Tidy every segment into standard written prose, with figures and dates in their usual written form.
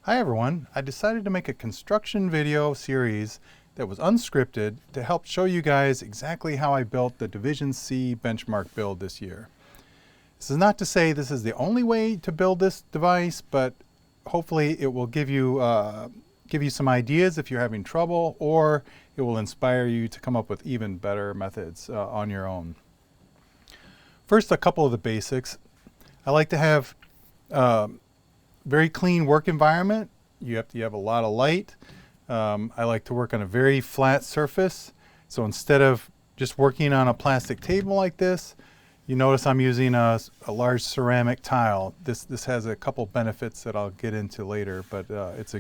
Hi everyone, I decided to make a construction video series that was unscripted to help show you guys exactly how I built the Division C benchmark build this year. This is not to say this is the only way to build this device, but hopefully it will give you some ideas if you're having trouble, or it will inspire you to come up with even better methods on your own. First, a couple of the basics. I like to have very clean work environment. You have a lot of light. I like to work on a very flat surface. So instead of just working on a plastic table like this, you notice I'm using a large ceramic tile. This has a couple benefits that I'll get into later, but it's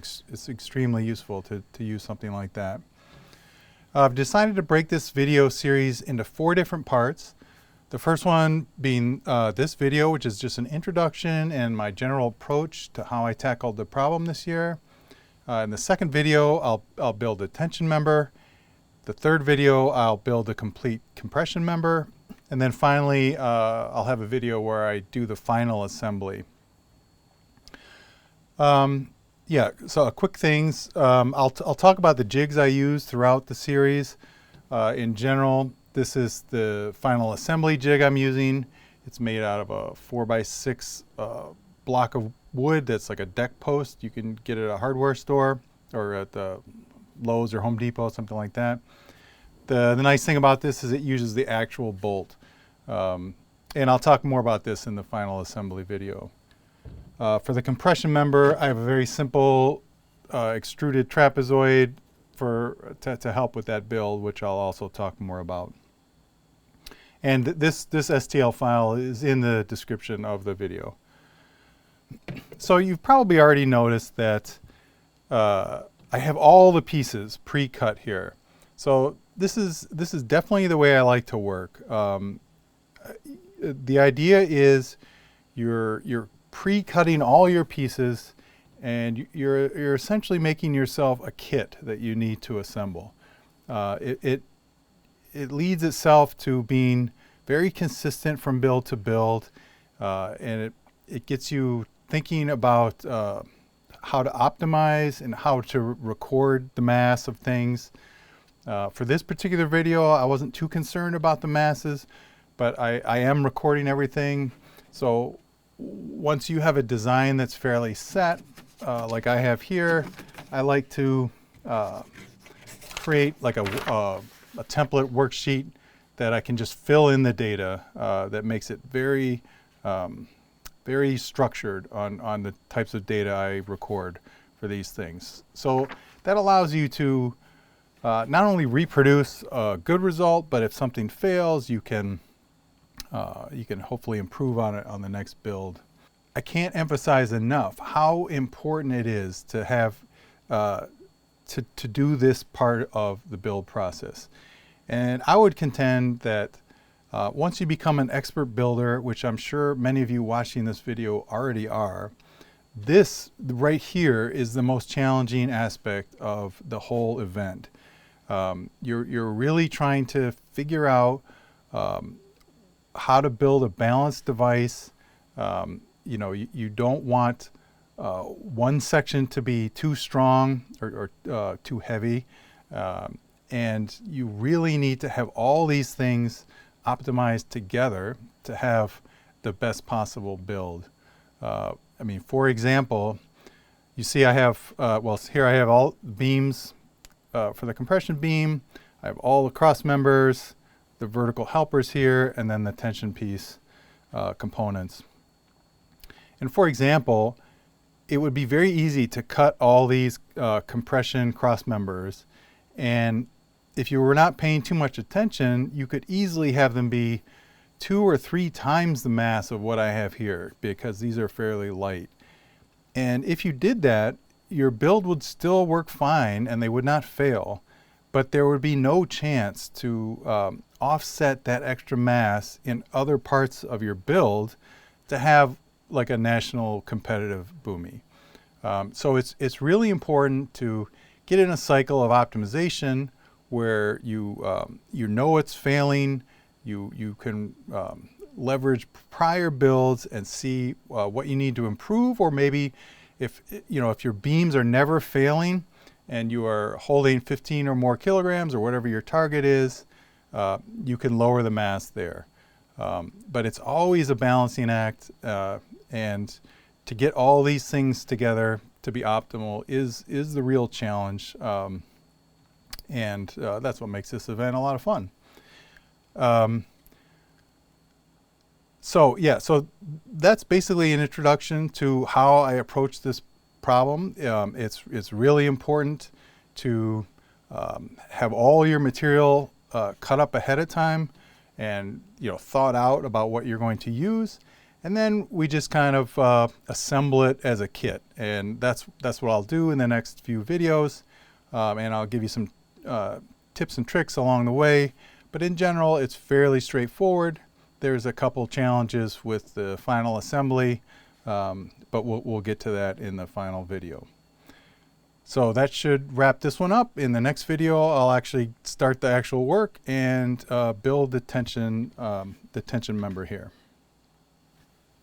extremely useful to use something like that. I've decided to break this video series into 4 different parts. The first one being this video, which is just an introduction and my general approach to how I tackled the problem this year. In the second video, I'll build a tension member. The third video, I'll build a complete compression member. And then finally, I'll have a video where I do the final assembly. Yeah, so quick things. I'll talk about the jigs I use throughout the series. In general, this is the final assembly jig I'm using. It's made out of a 4x6 block of wood that's like a deck post. You can get it at a hardware store or at the Lowe's or Home Depot, something like that. The nice thing about this is it uses the actual bolt. And I'll talk more about this in the final assembly video. For the compression member, I have a very simple extruded trapezoid to help with that build, which I'll also talk more about. And this STL file is in the description of the video. So you've probably already noticed that I have all the pieces pre-cut here. So this is definitely the way I like to work. The idea is you're pre-cutting all your pieces, and you're essentially making yourself a kit that you need to assemble. It leads itself to being very consistent from build to build, and it gets you thinking about how to optimize and how to record the mass of things. For this particular video, I wasn't too concerned about the masses, but I am recording everything. So once you have a design that's fairly set, like I have here, I like to create like a template worksheet that I can just fill in the data that makes it very structured on the types of data I record for these things. So that allows you to not only reproduce a good result, but if something fails, you can hopefully improve on it on the next build. I can't emphasize enough how important it is to have to do this part of the build process. And I would contend that once you become an expert builder, which I'm sure many of you watching this video already are, this right here is the most challenging aspect of the whole event. You're really trying to figure out how to build a balanced device. You know, you don't want one section to be too strong or too heavy. And you really need to have all these things optimized together to have the best possible build. I mean, for example, you see I have, well, here I have all beams for the compression beam. I have all the cross members, the vertical helpers here, and then the tension piece components. And for example, it would be very easy to cut all these compression cross members, and if you were not paying too much attention, you could easily have them be 2 or 3 times the mass of what I have here, because these are fairly light. And if you did that, your build would still work fine and they would not fail, but there would be no chance to offset that extra mass in other parts of your build to have like a national competitive Boomi. So it's really important to get in a cycle of optimization where you know it's failing, you can leverage prior builds and see what you need to improve, or maybe if your beams are never failing and you are holding 15 or more kilograms or whatever your target is, you can lower the mass there. But it's always a balancing act, and to get all these things together to be optimal is the real challenge, and that's what makes this event a lot of fun. So that's basically an introduction to how I approach this problem. It's really important to have all your material cut up ahead of time and thought out about what you're going to use, and then we just kind of assemble it as a kit. And that's what I'll do in the next few videos, and I'll give you some tips and tricks along the way. But in general, it's fairly straightforward. There's a couple challenges with the final assembly, but we'll get to that in the final video. So that should wrap this one up. In the next video, I'll actually start the actual work and build the tension member here.